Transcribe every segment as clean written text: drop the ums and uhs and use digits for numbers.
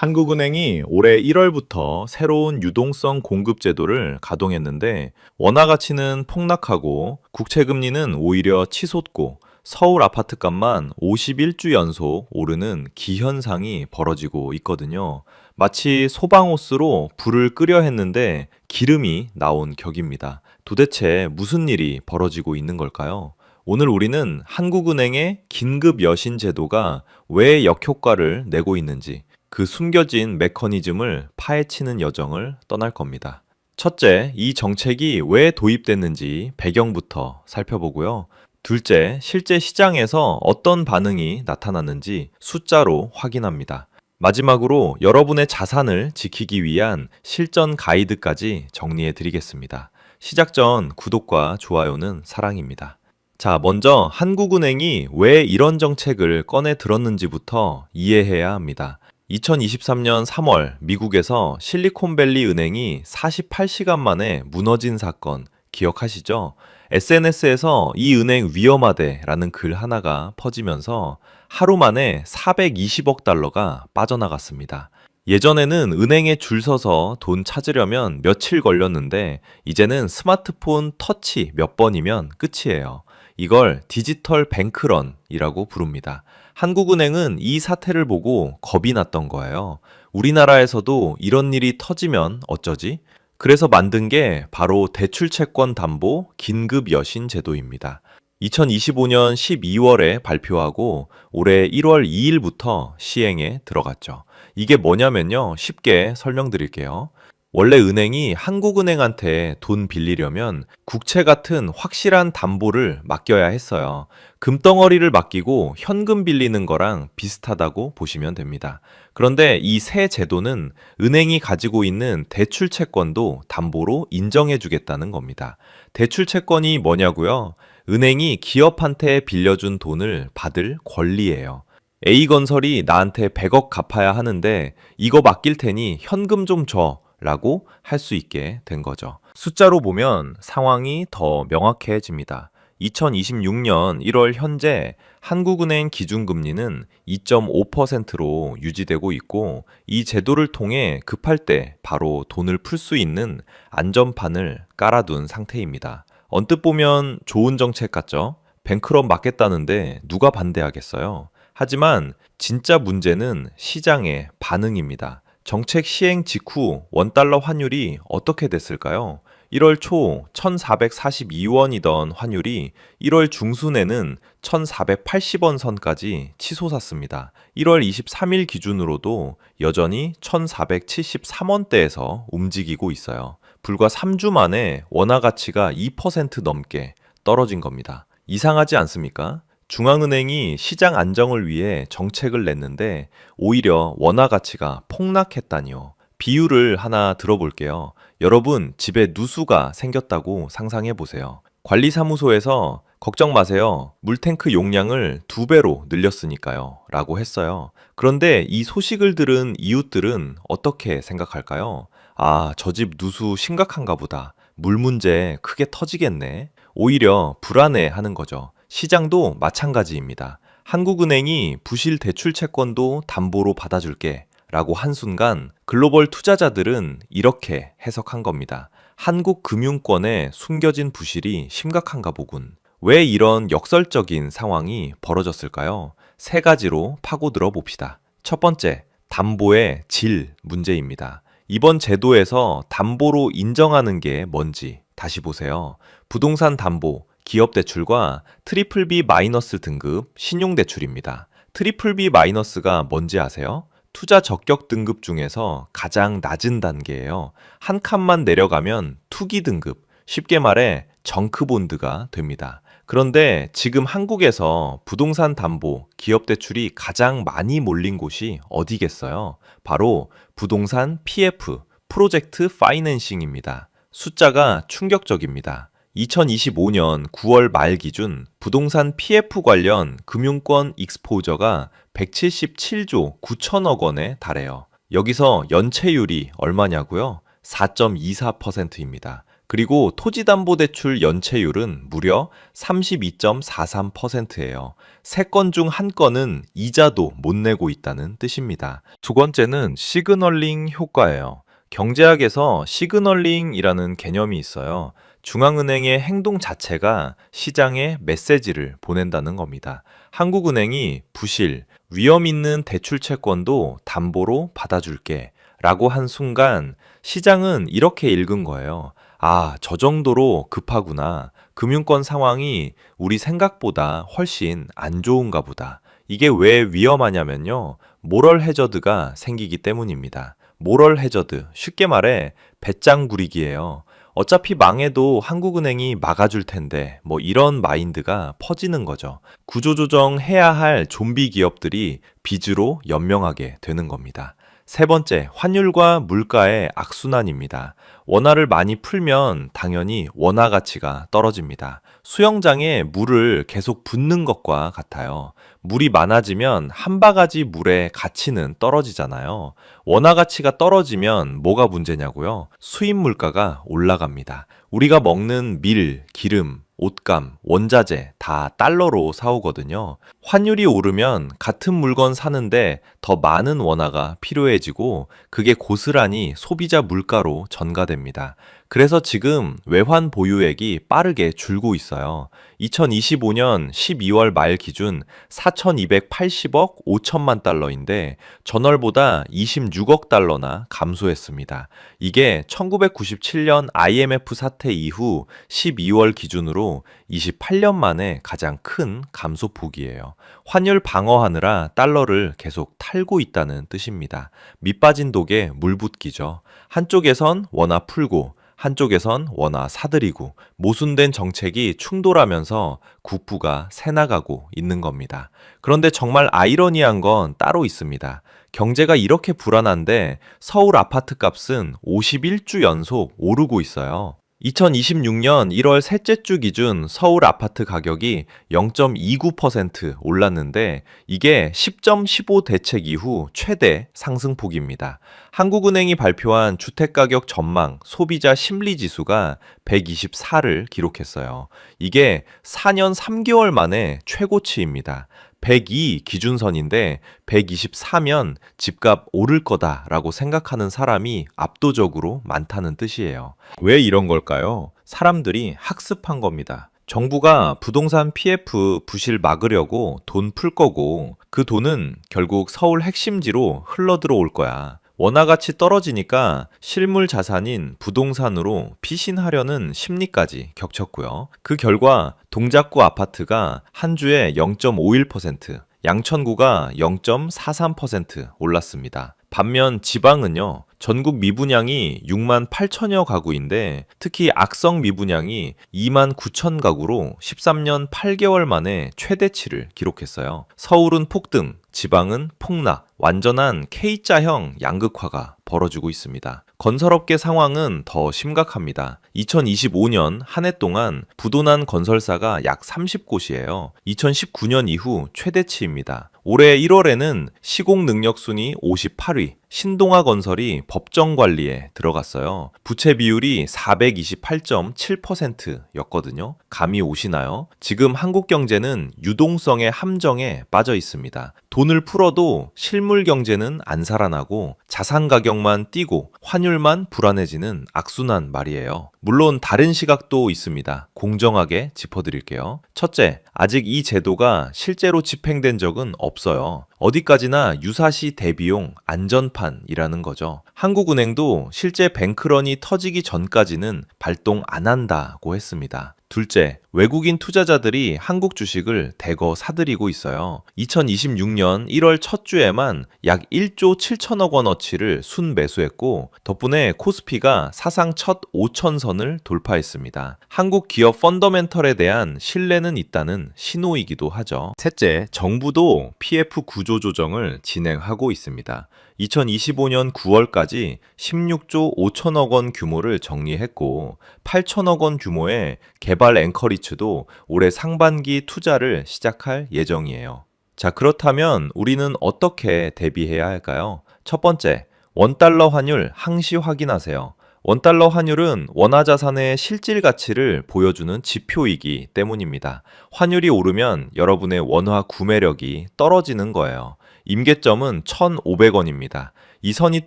한국은행이 올해 1월부터 새로운 유동성 공급 제도를 가동했는데 원화 가치는 폭락하고 국채 금리는 오히려 치솟고 서울 아파트값만 51주 연속 오르는 기현상이 벌어지고 있거든요. 마치 소방호스로 불을 끄려 했는데 기름이 나온 격입니다. 도대체 무슨 일이 벌어지고 있는 걸까요? 오늘 우리는 한국은행의 긴급 여신 제도가 왜 역효과를 내고 있는지 그 숨겨진 메커니즘을 파헤치는 여정을 떠날 겁니다. 첫째, 이 정책이 왜 도입됐는지 배경부터 살펴보고요. 둘째, 실제 시장에서 어떤 반응이 나타났는지 숫자로 확인합니다. 마지막으로 여러분의 자산을 지키기 위한 실전 가이드까지 정리해 드리겠습니다. 시작 전 구독과 좋아요는 사랑입니다. 자, 먼저 한국은행이 왜 이런 정책을 꺼내 들었는지부터 이해해야 합니다. 2023년 3월 미국에서 실리콘밸리 은행이 48시간 만에 무너진 사건 기억하시죠? SNS에서 이 은행 위험하대라는 글 하나가 퍼지면서 하루 만에 420억 달러가 빠져나갔습니다. 예전에는 은행에 줄 서서 돈 찾으려면 며칠 걸렸는데 이제는 스마트폰 터치 몇 번이면 끝이에요. 이걸 디지털 뱅크런이라고 부릅니다. 한국은행은 이 사태를 보고 겁이 났던 거예요. 우리나라에서도 이런 일이 터지면 어쩌지? 그래서 만든 게 바로 대출채권 담보 긴급 여신 제도입니다. 2025년 12월에 발표하고 올해 1월 2일부터 시행에 들어갔죠. 이게 뭐냐면요. 쉽게 설명드릴게요. 원래 은행이 한국은행한테 돈 빌리려면 국채 같은 확실한 담보를 맡겨야 했어요. 금덩어리를 맡기고 현금 빌리는 거랑 비슷하다고 보시면 됩니다. 그런데 이 새 제도는 은행이 가지고 있는 대출 채권도 담보로 인정해 주겠다는 겁니다. 대출 채권이 뭐냐고요? 은행이 기업한테 빌려준 돈을 받을 권리예요. A건설이 나한테 100억 갚아야 하는데 이거 맡길 테니 현금 좀 줘. 라고 할 수 있게 된 거죠. 숫자로 보면 상황이 더 명확해집니다. 2026년 1월 현재 한국은행 기준금리는 2.5%로 유지되고 있고 이 제도를 통해 급할 때 바로 돈을 풀 수 있는 안전판을 깔아둔 상태입니다. 언뜻 보면 좋은 정책 같죠? 뱅크런 막겠다는데 누가 반대하겠어요? 하지만 진짜 문제는 시장의 반응입니다. 정책 시행 직후 원달러 환율이 어떻게 됐을까요? 1월 초 1,442원이던 환율이 1월 중순에는 1,480원 선까지 치솟았습니다. 1월 23일 기준으로도 여전히 1,473원대에서 움직이고 있어요. 불과 3주 만에 원화 가치가 2% 넘게 떨어진 겁니다. 이상하지 않습니까? 중앙은행이 시장 안정을 위해 정책을 냈는데 오히려 원화 가치가 폭락했다니요. 비유를 하나 들어볼게요. 여러분, 집에 누수가 생겼다고 상상해 보세요. 관리사무소에서 걱정 마세요. 물탱크 용량을 2배로 늘렸으니까요. 라고 했어요. 그런데 이 소식을 들은 이웃들은 어떻게 생각할까요? 아, 저 집 누수 심각한가 보다. 물 문제 크게 터지겠네. 오히려 불안해 하는 거죠. 시장도 마찬가지입니다. 한국은행이 부실 대출 채권도 담보로 받아줄게 라고 한 순간 글로벌 투자자들은 이렇게 해석한 겁니다. 한국 금융권의 숨겨진 부실이 심각한가 보군. 왜 이런 역설적인 상황이 벌어졌을까요? 세 가지로 파고들어 봅시다. 첫 번째, 담보의 질 문제입니다. 이번 제도에서 담보로 인정하는 게 뭔지 다시 보세요. 부동산 담보, 기업 대출과 트리플 B 마이너스 등급 신용 대출입니다. 트리플 B 마이너스가 뭔지 아세요? 투자 적격 등급 중에서 가장 낮은 단계예요. 한 칸만 내려가면 투기 등급, 쉽게 말해 정크본드가 됩니다. 그런데 지금 한국에서 부동산 담보, 기업 대출이 가장 많이 몰린 곳이 어디겠어요? 바로 부동산 PF, 프로젝트 파이낸싱입니다. 숫자가 충격적입니다. 2025년 9월 말 기준 부동산 PF 관련 금융권 익스포저가 177조 9천억 원에 달해요. 여기서 연체율이 얼마냐고요? 4.24%입니다. 그리고 토지담보대출 연체율은 무려 32.43%예요. 3건 중 1건은 이자도 못 내고 있다는 뜻입니다. 두 번째는 시그널링 효과예요. 경제학에서 시그널링이라는 개념이 있어요. 중앙은행의 행동 자체가 시장에 메시지를 보낸다는 겁니다. 한국은행이 부실, 위험 있는 대출 채권도 담보로 받아줄게 라고 한 순간 시장은 이렇게 읽은 거예요. 아, 저 정도로 급하구나. 금융권 상황이 우리 생각보다 훨씬 안 좋은가 보다. 이게 왜 위험하냐면요. 모럴 해저드가 생기기 때문입니다. 모럴 해저드, 쉽게 말해 배짱 부리기예요. 어차피 망해도 한국은행이 막아줄 텐데 뭐 이런 마인드가 퍼지는 거죠. 구조조정 해야 할 좀비 기업들이 빚으로 연명하게 되는 겁니다. 세 번째, 환율과 물가의 악순환입니다. 원화를 많이 풀면 당연히 원화 가치가 떨어집니다. 수영장에 물을 계속 붓는 것과 같아요. 물이 많아지면 한 바가지 물의 가치는 떨어지잖아요. 원화 가치가 떨어지면 뭐가 문제냐고요? 수입 물가가 올라갑니다. 우리가 먹는 밀, 기름, 옷감, 원자재 다 달러로 사오거든요. 환율이 오르면 같은 물건 사는데 더 많은 원화가 필요해지고 그게 고스란히 소비자 물가로 전가됩니다. 그래서 지금 외환 보유액이 빠르게 줄고 있어요. 2025년 12월 말 기준 4,280억 5천만 달러인데 전월보다 26억 달러나 감소했습니다. 이게 1997년 IMF 사태 이후 12월 기준으로 28년 만에 가장 큰 감소폭이에요. 환율 방어하느라 달러를 계속 탈고 있다는 뜻입니다. 밑빠진 독에 물 붓기죠. 한쪽에선 원화 풀고 한쪽에선 원화 사들이고 모순된 정책이 충돌하면서 국부가 새나가고 있는 겁니다. 그런데 정말 아이러니한 건 따로 있습니다. 경제가 이렇게 불안한데 서울 아파트 값은 51주 연속 오르고 있어요. 2026년 1월 셋째 주 기준 서울 아파트 가격이 0.29% 올랐는데 이게 10.15 대책 이후 최대 상승폭입니다. 한국은행이 발표한 주택가격 전망 소비자 심리지수가 124를 기록했어요. 이게 4년 3개월 만에 최고치입니다. 102 기준선인데 124면 집값 오를 거다라고 생각하는 사람이 압도적으로 많다는 뜻이에요. 왜 이런 걸까요? 사람들이 학습한 겁니다. 정부가 부동산 PF 부실 막으려고 돈 풀 거고 그 돈은 결국 서울 핵심지로 흘러 들어올 거야. 원화 가치 떨어지니까 실물 자산인 부동산으로 피신하려는 심리까지 겹쳤고요. 그 결과 동작구 아파트가 한 주에 0.51%, 양천구가 0.43% 올랐습니다. 반면 지방은요, 전국 미분양이 6만 8천여 가구인데 특히 악성 미분양이 2만 9천 가구로 13년 8개월 만에 최대치를 기록했어요. 서울은 폭등, 지방은 폭락, 완전한 K자형 양극화가 벌어지고 있습니다. 건설업계 상황은 더 심각합니다. 2025년 한 해 동안 부도난 건설사가 약 30곳이에요. 2019년 이후 최대치입니다. 올해 1월에는 시공 능력 순위 58위, 신동아 건설이 법정 관리에 들어갔어요. 부채 비율이 428.7%였거든요. 감이 오시나요? 지금 한국 경제는 유동성의 함정에 빠져 있습니다. 돈을 풀어도 실물 경제는 안 살아나고 자산 가격만 뛰고 환율만 불안해지는 악순환 말이에요. 물론 다른 시각도 있습니다. 공정하게 짚어드릴게요. 첫째, 아직 이 제도가 실제로 집행된 적은 없어요. 어디까지나 유사시 대비용 안전판이라는 거죠. 한국은행도 실제 뱅크런이 터지기 전까지는 발동 안 한다고 했습니다. 둘째, 외국인 투자자들이 한국 주식을 대거 사들이고 있어요. 2026년 1월 첫 주에만 약 1조 7천억 원어치를 순매수했고 덕분에 코스피가 사상 첫 5천선을 돌파했습니다. 한국 기업 펀더멘털에 대한 신뢰는 있다는 신호이기도 하죠. 셋째, 정부도 PF 구조 조정을 진행하고 있습니다. 2025년 9월까지 16조 5천억 원 규모를 정리했고 8천억 원 규모의 개발 앵커리츠도 올해 상반기 투자를 시작할 예정이에요. 자, 그렇다면 우리는 어떻게 대비해야 할까요? 첫 번째, 원달러 환율 항시 확인하세요. 원달러 환율은 원화 자산의 실질 가치를 보여주는 지표이기 때문입니다. 환율이 오르면 여러분의 원화 구매력이 떨어지는 거예요. 임계점은 1,500원입니다. 이 선이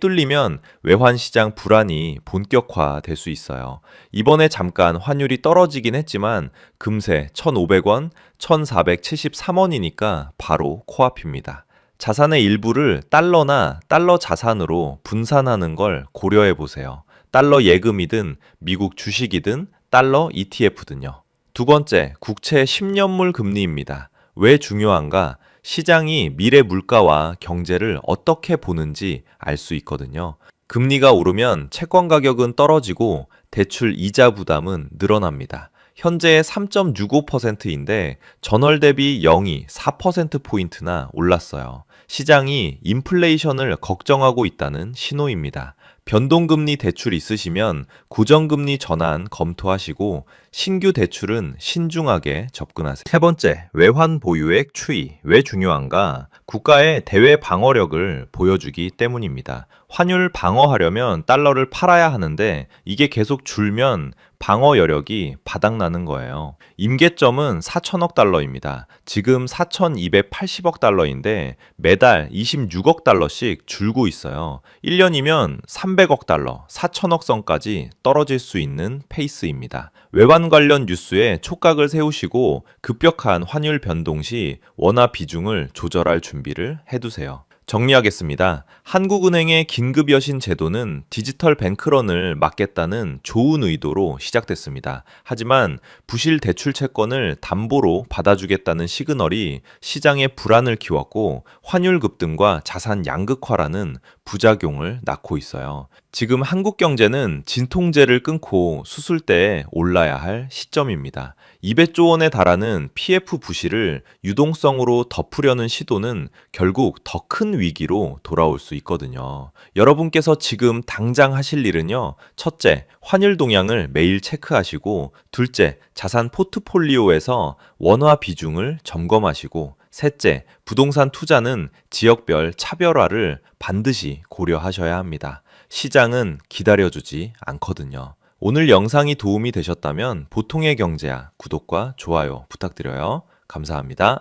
뚫리면 외환시장 불안이 본격화될 수 있어요. 이번에 잠깐 환율이 떨어지긴 했지만 금세 1,500원, 1,473원이니까 바로 코앞입니다. 자산의 일부를 달러나 달러 자산으로 분산하는 걸 고려해 보세요. 달러 예금이든 미국 주식이든 달러 ETF든요. 두 번째, 국채 10년물 금리입니다. 왜 중요한가? 시장이 미래 물가와 경제를 어떻게 보는지 알 수 있거든요. 금리가 오르면 채권 가격은 떨어지고 대출 이자 부담은 늘어납니다. 현재 3.65%인데 전월 대비 0.4%포인트나 올랐어요. 시장이 인플레이션을 걱정하고 있다는 신호입니다. 변동금리 대출 있으시면 고정금리 전환 검토하시고 신규 대출은 신중하게 접근하세요. 세 번째, 외환 보유액 추이. 왜 중요한가? 국가의 대외 방어력을 보여주기 때문입니다. 환율 방어하려면 달러를 팔아야 하는데 이게 계속 줄면 방어 여력이 바닥나는 거예요. 임계점은 4천억 달러입니다. 지금 4,280억 달러인데 매달 26억 달러씩 줄고 있어요. 1년이면 300억 달러, 4천억 선까지 떨어질 수 있는 페이스입니다. 외환 관련 뉴스에 촉각을 세우시고 급격한 환율 변동 시 원화 비중을 조절할 준비를 해두세요. 정리하겠습니다. 한국은행의 긴급여신 제도는 디지털 뱅크런을 막겠다는 좋은 의도로 시작됐습니다. 하지만 부실 대출 채권을 담보로 받아주겠다는 시그널이 시장의 불안을 키웠고 환율 급등과 자산 양극화라는 부작용을 낳고 있어요. 지금 한국 경제는 진통제를 끊고 수술대에 올라야 할 시점입니다. 200조 원에 달하는 PF 부실을 유동성으로 덮으려는 시도는 결국 더 큰 위기로 돌아올 수 있거든요. 여러분께서 지금 당장 하실 일은요. 첫째, 환율 동향을 매일 체크하시고, 둘째, 자산 포트폴리오에서 원화 비중을 점검하시고, 셋째, 부동산 투자는 지역별 차별화를 반드시 고려하셔야 합니다. 시장은 기다려주지 않거든요. 오늘 영상이 도움이 되셨다면 보통의 경제야 구독과 좋아요 부탁드려요. 감사합니다.